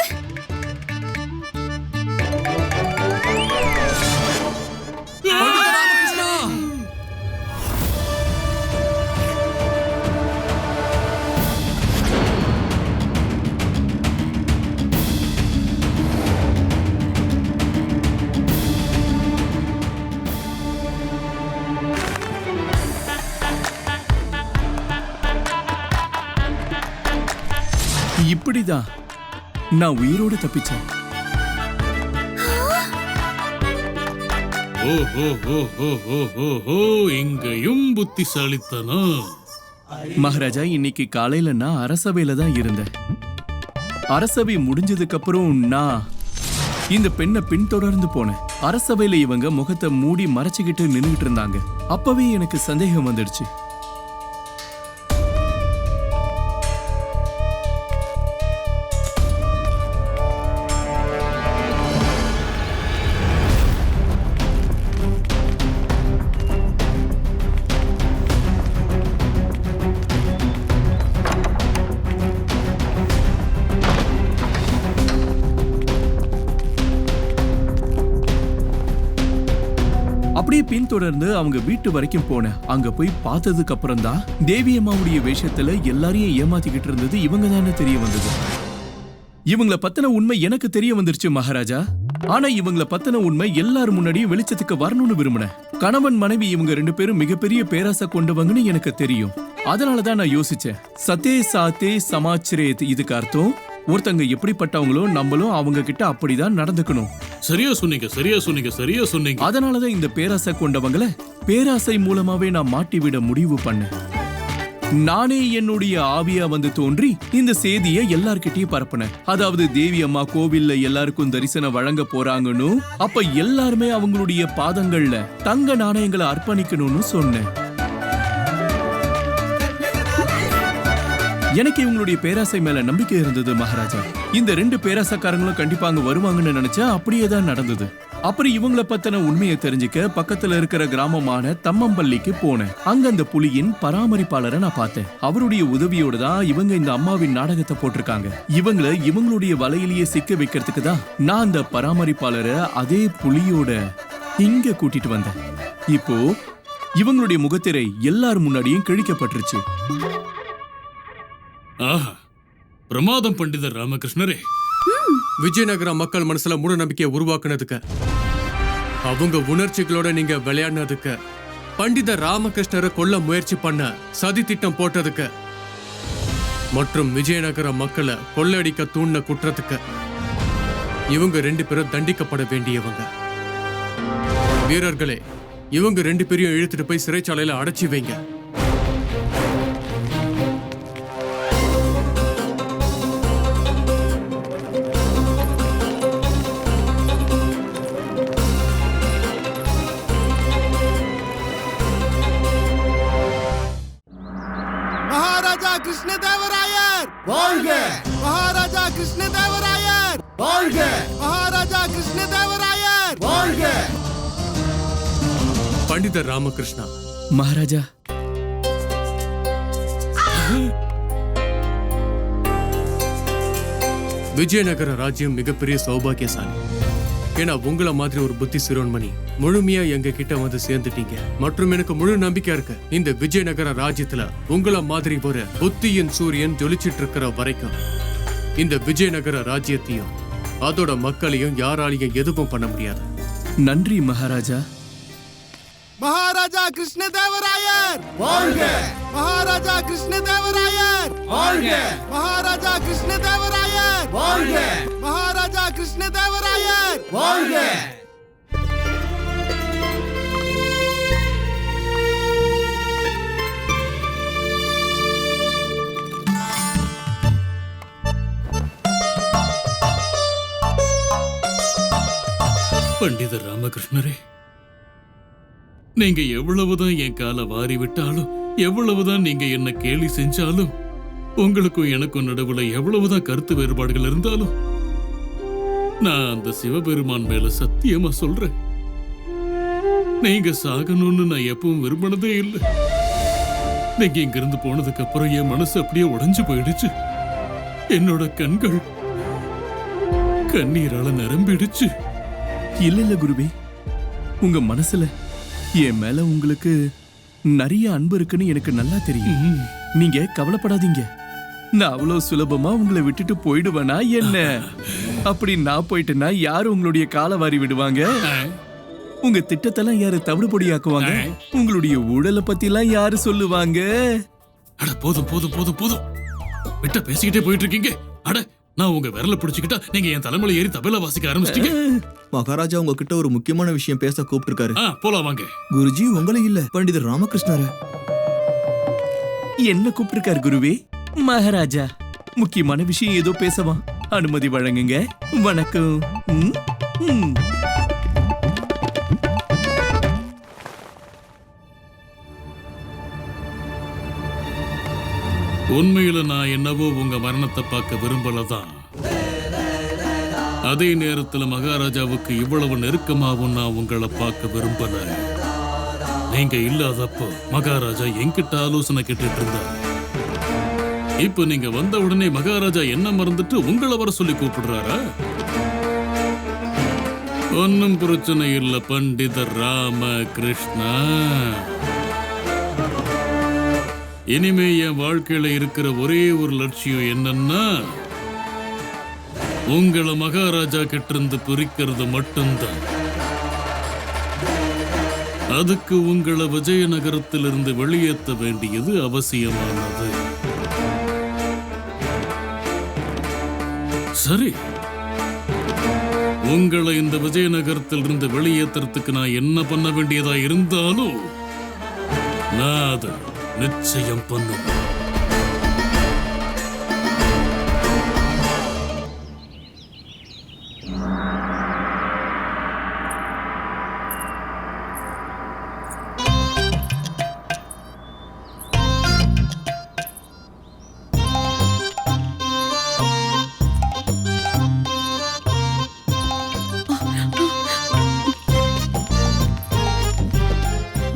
இப்படிதான் நான் உயிரோடு தப்பிச்சேன். இங்கேயும் புத்திசாலித்தனம். மகாராஜா, இன்னைக்கு காலையில நான் அரசவையில தான் இருந்தேன். அரசவை முடிஞ்சதுக்கு அப்புறம் நான் இந்த பெண்ணை பின்தொடர்ந்து போனேன். அரசவையில இவங்க முகத்தை மூடி மறைச்சுக்கிட்டு நின்னுகிட்டு இருந்தாங்க. அப்பவே எனக்கு சந்தேகம் வந்துடுச்சு. அப்படியே பின்தொடர்ந்து அவங்க வீட்டு வரைக்கும் போனேன். அங்க போய் பார்த்ததுக்கு அப்புறம் தான் தேவி அம்மாவுடைய வேஷத்துல எல்லாரையும் ஏமாத்திக்கிட்டு இருந்தது இவங்க தானே தெரிய வந்தது. இவங்கள பத்தின உண்மை எனக்கு தெரிய வந்துருச்சு மகாராஜா. ஆனா இவங்கள பத்தின உண்மை எல்லாரும் முன்னாடியும் வெளிச்சத்துக்கு வரணும்னு விரும்பினேன். கணவன் மனைவி இவங்க 2 பேரும் மிகப்பெரிய பேராசை கொண்டவங்கன்னு எனக்கு தெரியும். அதனாலதான் நான் யோசிச்சேன், சத்தே சாத்தே சமாச்சரேத். இதுக்கு அர்த்தம் ஒருத்தங்க எப்படிப்பட்டவங்களோ நம்மளும் அவங்க கிட்ட அப்படிதான் நடந்துக்கணும். சரியா சொன்னீங்க, சரியா சொன்னீங்க, சரியா சொன்னீங்க. அதனாலதான் இந்த பேராசை கொண்டவங்கள பேராசை மூலமாவே நான் மாட்டிவிட முடிவு பண்ணேன். நானே என்னுடைய ஆவியா வந்து தோன்றி இந்த செய்தியை எல்லார்கிட்டயும் பரப்பினேன். அதாவது தேவி அம்மா கோவில்ல எல்லாருக்கும் தரிசனம் வழங்க போறாங்கன்னு, அப்ப எல்லாருமே அவங்களுடைய பாதங்கள்ல தங்க நாணயங்களை அர்ப்பணிக்கணும்னு சொன்னேன். எனக்கு இவங்களுடைய பேராசை மேல நம்பிக்கை இருந்தது மகாராஜா. இந்த 2 பேராசக்காரங்களும் கண்டிப்பா அங்க வருவாங்கன்னு நினைச்சா அப்படியே தான் நடந்தது. அப்புறம் இவங்கள பத்தின உண்மையை தெரிஞ்சுக்க பக்கத்துல இருக்கிற கிராமமான தம்மம்பள்ளிக்கு போனேன். அங்க அந்த புலியின் பராமரிப்பாளரை நான் பார்த்தேன். அவருடைய உதவியோட தான் இவங்க இந்த அம்மாவின் நாடகத்தை போட்டிருக்காங்க. இவங்களுடைய வலையிலேயே சிக்க வைக்கிறதுக்கு தான் நான் அந்த பராமரிப்பாளரை அதே புலியோட இங்க கூட்டிட்டு வந்தேன். இப்போ இவங்களுடைய முகத்திரை எல்லார் முன்னாடியும் கிழிக்கப்பட்டுருச்சு. ஆஹா, பிரமாதம் பண்டிதர் ராமகிருஷ்ணரே. விஜயநகர மக்கள் மனசுல மூட நம்பிக்கையை உருவாக்குனதுக்கு, அவங்க உணர்ச்சிகளோட நீங்க விளையாடினதுக்கு, பண்டிதர் ராமகிருஷ்ணரை கொல்ல முயற்சி பண்ண சதி திட்டம் போட்டதுக்கு, மற்றும் விஜயநகர மக்களை கொள்ளடிக்க தூண்டின குற்றத்துக்கு இவங்க 2 பேரும் தண்டிக்கப்பட வேண்டியவங்க. வீரர்களே, இவங்க 2 பேரையும் இழுத்துட்டு போய் சிறைச்சாலையில அடைச்சி வைங்க. மகாராஜா கிருஷ்ணதேவராயர் வாழ்க! மகாராஜா கிருஷ்ணதேவராயர் வாழ்க! மகாராஜா கிருஷ்ணதேவராயர் வாழ்க! பண்டிதர் ராமகிருஷ்ணா. மகாராஜா, விஜயநகர ராஜ்யம் மிகப்பெரிய சௌபாகியசாலி. ஏன்னா உங்கள மாதிரி ஒரு புத்தி சிரோன்மணி முழுமையா எங்க கிட்ட வந்து சேர்ந்துட்டீங்க. மற்றும் எனக்கு முழு நம்பிக்கை இருக்கு, இந்த விஜயநகர ராஜ்யத்துல உங்கள மாதிரி ஒரு புத்தியின் சூரியன் ஜொலிச்சிட்டு இருக்கிற வரைக்கும் இந்த விஜயநகர ராஜ்யத்தையும் அதோட மக்களையும் யாராலையும் எதுவும் பண்ண முடியாது. நன்றி மகாராஜா. மகாராஜா கிருஷ்ணதேவராயர் வாழ்க! மகாராஜா கிருஷ்ணதேவராயர் வாழ்க! மகாராஜா கிருஷ்ணதேவராயர் வாழ்க! மகாராஜா கிருஷ்ணதேவராயர் வாழ்க! பண்டிதர் ராமகிருஷ்ணரே, நீங்க எவ்வளவுதான் என் காலை வாரி விட்டாலும், எவ்வளவுதான் நீங்க என்ன கேலி செஞ்சாலும், உங்களுக்கும் எனக்கும் நடுவுல எவ்வளவுதான் கருத்து வேறுபாடுகள் இருந்தாலும், நான் அந்த சிவபெருமான் மேல சத்தியமா சொல்றேன், நீங்க சாகணும்னு நான் எப்பவும் விரும்பினதே இல்லை. நீங்க இங்கிருந்து போனதுக்கு அப்புறம் என் மனசு அப்படியே உடைஞ்சு போயிடுச்சு. என்னோட கண்கள் கண்ணீரால நிரம்பிடுச்சு. இல்ல குருவே, உங்க மனசுல என் மேல உங்களுக்கு நிறைய அன்பு இருக்குன்னு எனக்கு நல்லா தெரியும். நீங்க கவலைப்படாதீங்க. நான் அவ்வளவு சுலபமா உங்களை விட்டுட்டு போயிடுவேனா என்ன? அப்படி நான் போயிட்டேன்னா யாரு உங்களுடைய காலை வாரி விடுவாங்க? உங்க திட்டத்தெல்லாம் யாரு தவிடுபொடியாக்குவாங்க? உங்களுடைய ஊழலை பத்தி எல்லாம் யாரு சொல்லுவாங்க? அட போதும் போதும் போதும் போதும், விட்ட பேசிக்கிட்டே போயிட்டு இருக்கீங்க. அட, நான் உங்க விரல பிடிச்சுக்கிட்டா நீங்க என் தலைமையில ஏறி தபேலா வாசிக்க ஆரம்பிச்சிட்டீங்க. மகாராஜா உங்ககிட்ட ஒரு முக்கியமான விஷயம் பேச கூப்பிட்டிருக்காரு. போலாம் வாங்க. குருஜி உங்களை இல்ல, பண்டிதர் ராமகிருஷ்ணர. என்ன கூப்பிட்டிருக்காரு குருவே? மகாராஜா, முக்கியமான விஷயம் ஏதோ பேசவா? அனுமதி வழங்குங்க. வணக்கம். உண்மையில நான் என்னவோ உங்க மரணத்தை பார்க்க விரும்பலதான். அதே நேரத்துல மகாராஜாவுக்கு இவ்வளவு நெருக்கமாவும் நான் உங்களை பார்க்க விரும்பல. நீங்க இல்லாதப்போ மகாராஜா என்கிட்ட ஆலோசனை கேட்டுட்டு இருந்தார். இப்ப நீங்க வந்த உடனே மகாராஜா என்ன மறந்துட்டு உங்களை வர சொல்லி கூப்பிடுறாரா? ஒன்னும் பிரச்சனை இல்ல பண்டிதர் ராமகிருஷ்ணா. இனிமே என் வாழ்க்கையில இருக்கிற ஒரே ஒரு லட்சியம் என்னன்னா உங்களை மகாராஜா கிட்ட இருந்து பிரிக்கிறது மட்டும்தான். அதுக்கு உங்களை விஜயநகரத்திலிருந்து வெளியேற்ற வேண்டியது அவசியமானது. சரி, உங்களை இந்த விஜயநகரத்திலிருந்து வெளியேற்றத்துக்கு நான் என்ன பண்ண வேண்டியதா இருந்தாலும் நான் அதை நிச்சயம் பண்ணுவேன்.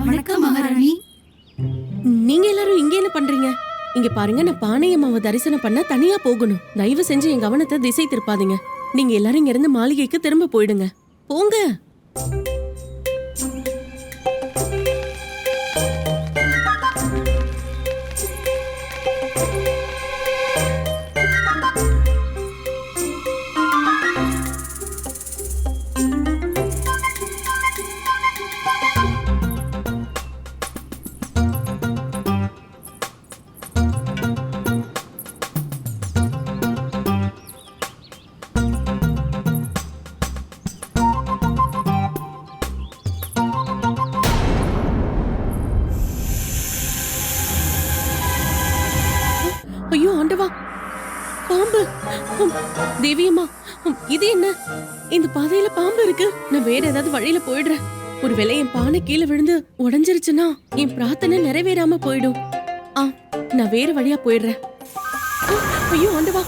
வணக்கம் மகாராணி. நீங்க எல்லாரும் இங்க என்ன பண்றீங்க? இங்க பாருங்க, நான் பானையம்மாவை தரிசனம் பண்ண தனியா போகணும். தயவு செஞ்சு என் கவனத்தை திசை திருப்பாதீங்க. நீங்க எல்லாரும் இங்க இருந்து மாளிகைக்கு திரும்ப போயிடுங்க. போங்க. ஐயோ ஆண்டவா, பாம்பு! தேவியம்மா, இது என்ன? இந்த பாதையில பாம்பு இருக்கு. நான் வேற ஏதாவது வழியில போயிடுறேன். ஒருவேளை என் பானை கீழே விழுந்து உடைஞ்சிருச்சுன்னா என் பிரார்த்தனை நிறைவேறாம போயிடும். நான் வேற வழியா போயிடுறேன். ஐயோ ஆண்டவா!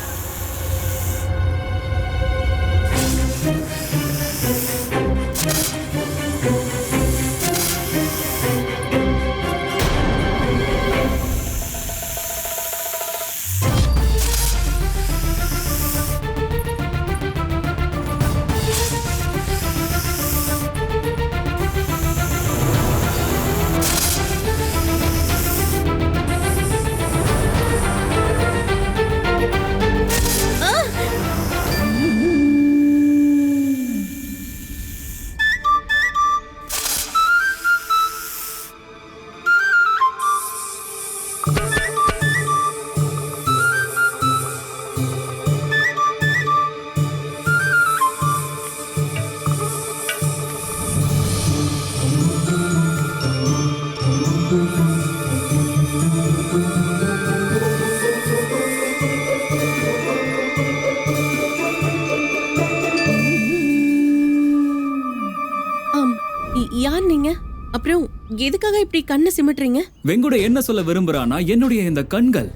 யார் நீங்க? அப்புறம் எதுக்காக இப்படி கண்ணை சிமிட்டுறீங்க? வெங்குட என்ன சொல்ல விரும்புறானா, என்னுடைய இந்த கண்கள்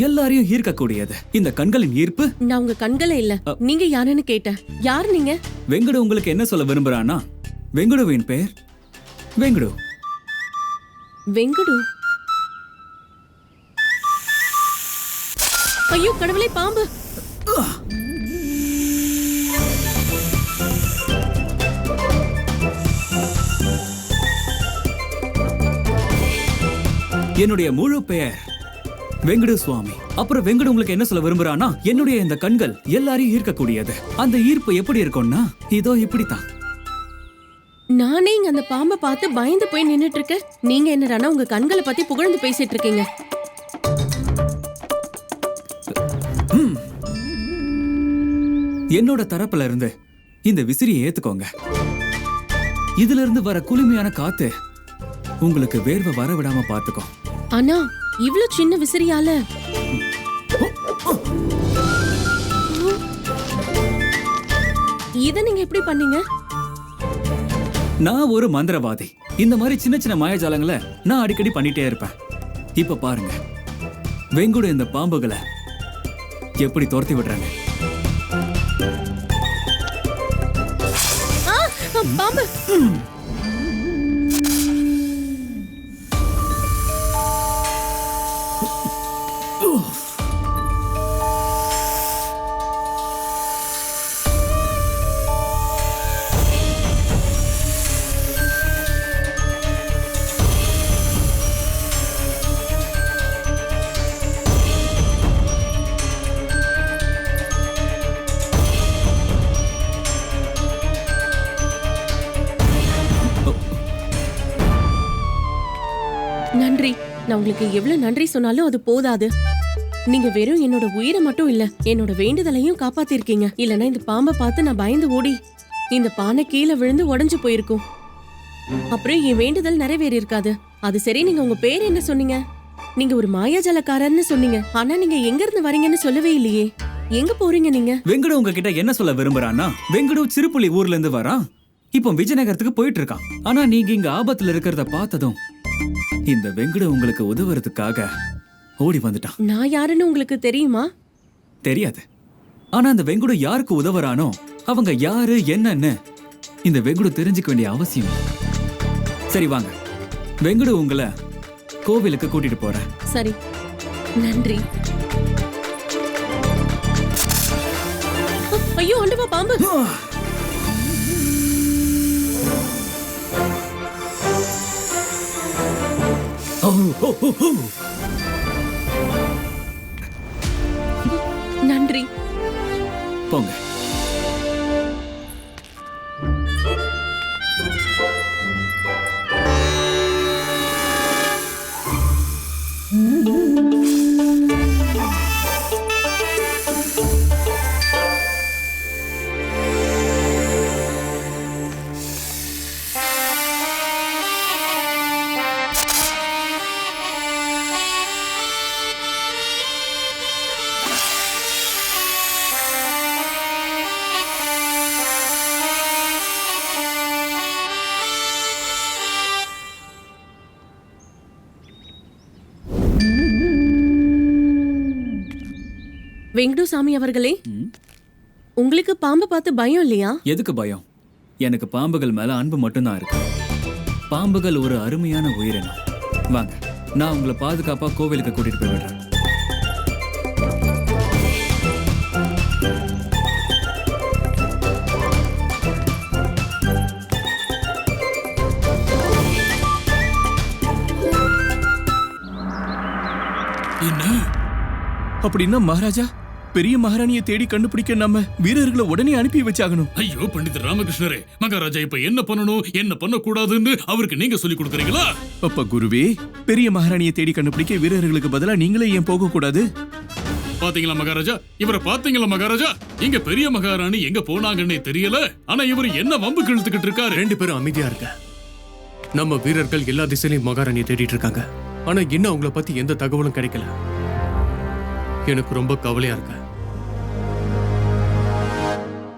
எல்லாரையும் ஈர்க்கக்கூடியது. இந்த கண்களின் ஈர்ப்பு நான் உங்க கண்களே இல்ல, நீங்க யாருன்னு கேட்டேன். யார் நீங்க? வெங்குட உங்களுக்கு என்ன சொல்ல விரும்புறானா, வெங்குடுவின் பெயர் வெங்குடு. வெங்குடு? ஐயோ கடவுளே, பாம்பு! என்னுடைய முழு பெயர் வெங்கடு சுவாமி. அப்புறம் வெங்கடு உங்களுக்கு என்ன சொல்ல விரும்புறானா, என்னுடைய இந்த கண்கள் எல்லாரையும் ஈர்க்கக்கூடியது. அந்த ஈர்ப்பு எப்படி இருக்கும்னா இதோ இப்படித்தான். நானே இங்க அந்த பாம்பை பார்த்து பயந்து போய் நின்னுட்டு இருக்கேன். நீங்க என்னடானா உங்க கண்களை பத்தி புகழ்ந்து பேசிட்டு இருக்கீங்க. என்னோட தரப்புல இருந்து இந்த விசிறியை ஏத்துக்கோங்க. இதுல இருந்து வர குளுமையான காத்து உங்களுக்கு வேர்வை வர விடாம பாத்துக்கோ. ஆனா இவ்ளோ சின்ன விசிறியால இத நீங்க எப்படி பண்ணீங்க? நான் ஒரு மந்திரவாதி. இந்த மாதிரி சின்ன சின்ன மாயாஜாலங்களை நான் அடிக்கடி பண்ணிட்டே இருப்பேன். இப்ப பாருங்க, வெங்குடு இந்த பாம்புகளை எப்படி துரத்தி விடுறாங்க. பாம்பு நன்றி. நான் உங்களுக்கு எவ்வளவு நன்றி சொன்னாலும் அது போதாது. நீங்க வெறும் என்னோட உயிரை மட்டும் இல்ல, என்னோட வேண்டுதலையும் காப்பாத்திருக்கீங்க. இல்லனா இந்த பாம்பை பார்த்து நான் பயந்து ஓடி இந்த பானை கீழே விழுந்து உடைஞ்சு போயிருக்கும். அப்புறம் என் வேண்டுதல் நிறைவேறி இருக்காது. அது சரி, நீங்க உங்க பேர் என்ன சொன்னீங்க? நீங்க ஒரு மாயாஜாலக்காரன்னு சொன்னீங்க. ஆனா நீங்க எங்க இருந்து வரீங்கன்னு சொல்லவே இல்லையே. எங்க போறீங்க நீங்க? வெங்கடு உங்ககிட்ட என்ன சொல்ல விரும்புறான்னா, வெங்கடு சிறுப்புலி ஊர்ல இருந்து வரான், இப்போ விஜயநகரத்துக்கு போயிட்டு இருக்கான். ஆனா நீங்க இங்க ஆபத்துல இருக்கிறத பார்த்ததும் இந்த வெங்கடு உங்களுக்கு உதவுறதுக்காக ஓடி வந்துட்டான். நான் யாருன்னு உங்களுக்கு தெரியுமா? தெரியாது. ஆனா அந்த வெங்குடு யாருக்கு உதவுறானோ அவங்க யாரு என்னன்னு இந்த வெங்குடு தெரிஞ்சுக்க வேண்டிய அவசியம். சரி வாங்க, வெங்குடு உங்களை கோவிலுக்கு கூட்டிட்டு போறேன். சரி, நன்றி. ஐயோ ஆண்டவா, பாம்பு! நன்றி. போங்க. வெங்கடு சாமி அவர்களே, உங்களுக்கு பாம்பை பார்த்து பயம் இல்லையா? எதுக்கு பயம்? எனக்கு பாம்புகள் மேல அன்பு மட்டும்தான் இருக்கு. பாம்புகள் ஒரு அருமையான உயிரினம். வாங்க, நான் உங்களை பாதுகாப்பா கோவிலுக்கு கூட்டிட்டு போய் விடுறேன். என்ன அப்படின்னா மகாராஜா, பெரிய மகாராணியை தேடி கண்டுபிடிக்க நம்ம வீரர்களை உடனே அனுப்பி வச்சாகணும். ஐயோ பண்டிதர் ராமகிருஷ்ணரே, மகாராஜா இப்ப என்ன பண்ணணும் என்ன பண்ணக்கூடாதுன்னு அவருக்கு நீங்க சொல்லி கொடுக்குறீங்களா? அப்ப குருவே, பெரிய மகாராணியை தேடி கண்டுபிடிக்க வீரர்களுக்கு பதிலா நீங்களே ஏன் போக கூடாது? பாத்தீங்களா மகாராஜா, இவரை பாத்தீங்களா மகாராஜா? இங்க பெரிய மகாராணி எங்க போனாங்கன்னே தெரியல. ஆனா இவர் என்ன வம்பு கிழத்துக்கிட்டு இருக்காரு. 2 பேரும் அமைதியா இருக்க. நம்ம வீரர்கள் எல்லா திசையிலையும் மகாராணியை தேடிட்டு இருக்காங்க. ஆனா இன்னும் அவங்கள பத்தி எந்த தகவலும் கிடைக்கல. எனக்கு ரொம்ப கவலையா இருக்கு.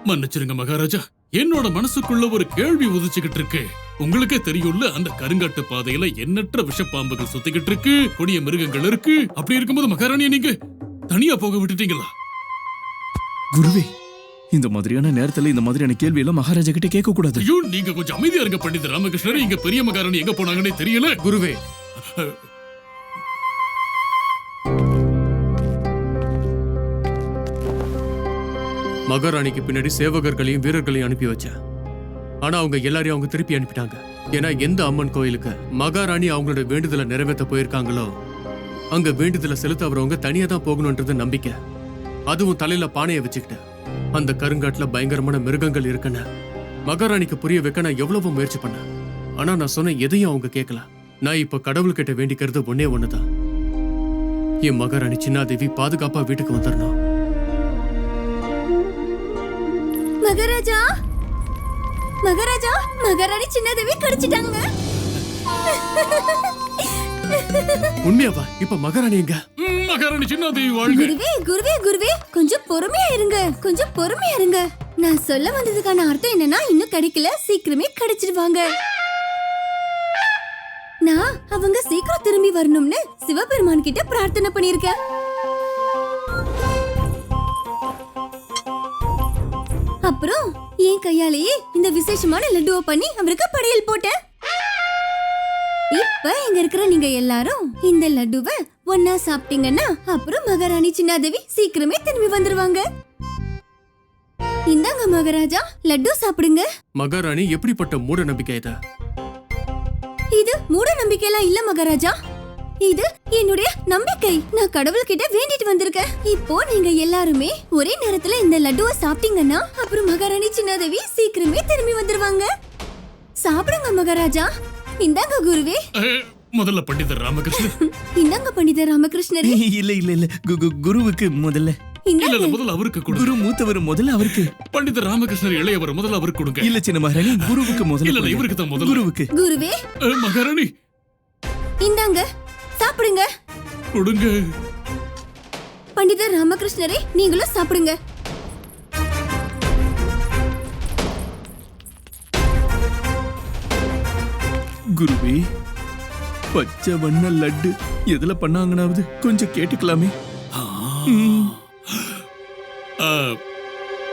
மன்னிச்சிருங்க மகாராஜா, என்னோட மனசுக்குள்ள ஒரு கேள்வி உதிச்சுக்கிட்டு இருக்கு. உங்களுக்கே தெரியும்ல, அந்த கருங்காட்டு பாதையில எண்ணற்ற விஷப்பாம்புகள் சுத்திக்கிட்டு இருக்கு, கொடிய மிருகங்கள் இருக்கு. அப்படி இருக்கும்போது மகாராணியை நீங்க தனியா போக விட்டுட்டீங்களா? குருவே, இந்த மாதிரியான நேரத்துல இந்த மாதிரியான கேள்வி எல்லாம் மகாராஜா கிட்ட கேட்க கூடாது. ஐயோ, நீங்க கொஞ்சம் அமைதியா இருங்க பண்டிதர் ராமகிருஷ்ணரே. இங்க பெரிய மகாராணி எங்க போனாங்கன்னே தெரியல. குருவே, மகாராணிக்கு பின்னாடி சேவகர்களையும் வீரர்களையும் அனுப்பி வச்சேன். ஆனா அவங்க எல்லாரையும் அவங்க திருப்பி அனுப்பிட்டாங்க. ஏன்னா எந்த அம்மன் கோயிலுக்கு மகாராணி அவங்களோட வேண்டுதலை நிறைவேற்ற போயிருக்காங்களோ அங்க வேண்டுதலை செலுத்த அவரவங்க தனியா தான் போகணும்ன்றது நம்பிக்கை. அதுவும் தலையில பானையை வச்சுக்கிட்டு அந்த கருங்காட்டுல பயங்கரமான மிருகங்கள் இருக்குன்னு மகாராணிக்கு புரிய வைக்க நான் எவ்வளவோ முயற்சி பண்ணேன். ஆனா நான் சொன்ன எதையும் அவங்க கேட்கல. நான் இப்ப கடவுள்கிட்ட வேண்டிக்கிறது ஒன்னே ஒண்ணுதான், என் மகாராணி சின்னாதேவி பாதுகாப்பா வீட்டுக்கு வந்துடணும். மகாராஜா, மகாராஜா, மகாராணி சின்னதேவி கிடைச்சிட்டாங்க. உண்மையாவா? இப்ப மகாராணி எங்க? மகாராணி சின்னாதேவி வாழ்க. குருவே, குருவே, குருவே, கொஞ்சம் பொறுமையா இருங்க, கொஞ்சம் பொறுமையா இருங்க. நான் சொல்ல வந்ததுக்கான அர்த்தம் என்னன்னா, இன்னும் கிடைக்கல, சீக்கிரமே கிடைச்சிடுவாங்க. நான் அவங்க சீக்கிரம் திரும்பி வரணும்னு சிவபெருமான் கிட்ட பிரார்த்தனை பண்ணிருக்கேன். அப்புறம் என் கையாலேயே இந்த விசேஷமான லட்டுவை பண்ணி அவருக்கு படையல் போட்டேன். இப்ப இங்க இருக்கிற நீங்க எல்லாரும் இந்த லட்டுவை ஒன்னா சாப்பிட்டீங்கன்னா அப்புறம் மகாராணி சின்னாதேவி சீக்கிரமே திரும்பி வந்துருவாங்க. இந்தாங்க மகாராஜா, லட்டு சாப்பிடுங்க. மகாராணி எப்படிப்பட்ட மூட நம்பிக்கை இது? இது மூட நம்பிக்கையெல்லாம் இல்ல மகாராஜா, இது என்னுடைய நம்பிக்கை. நான் கடவுள்கிட்ட வேண்டிட்டு வந்திருக்கேன். இப்போ நீங்க எல்லாருமே ஒரே நேரத்துல இந்த லட்டுவை சாப்பிட்டீங்கன்னா அப்புறம் மகாராணி சின்னாதேவி சீக்கிரமே திரும்பி வந்துருவாங்க. சாப்பிடுங்க மகாராஜா. இந்தாங்க குருவே. முதல்ல பண்டிதர் ராமகிருஷ்ணர். இந்தாங்க பண்டிதர் ராமகிருஷ்ணரே. இல்ல இல்ல இல்ல குருவுக்கு முதல்ல. இல்ல முதல்ல அவருக்கு கொடுங்க. குரு மூத்தவர் முதல்ல அவருக்கு. பண்டிதர் ராமகிருஷ்ணர் இளையவர் முதல்ல அவருக்கு கொடுங்க. இல்ல சின்ன மகாராணி, குருவுக்கு முதல்ல. இல்ல இவருக்கு தான் முதல்ல. குருவுக்கு. குருவே மகாராணி இந்தாங்க சாப்பிடுங்க. கொடுங்க. பண்டிதர் ராமகிருஷ்ணரே நீங்களும் சாப்பிடுங்க. குருவே, பச்சை வண்ண லட்டு எதுல பண்ணாங்கனாவது கொஞ்சம் கேட்டுக்கலாமே.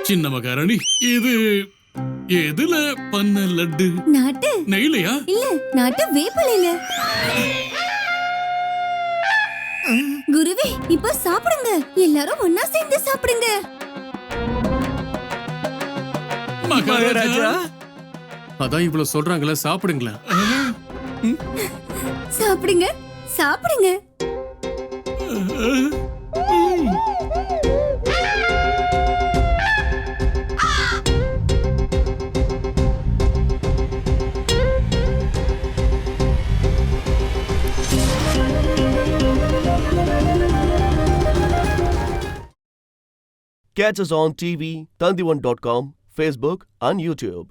சின்ன மகாராணி, இது எதுல பண்ண லட்டு? நாட்டு நெய்லையா? இல்ல, நாட்டு வேப்பிலையில. குருவே இப்ப சாப்பிடுங்க. எல்லாரும் ஒன்னா சேர்ந்து சாப்பிடுங்க. மகாராஜா அதான் இவ்வளவு சொல்றாங்களே, சாப்பிடுங்களா? சாப்பிடுங்க சாப்பிடுங்க. Catch us on TV, Tandivan.com, Facebook and YouTube.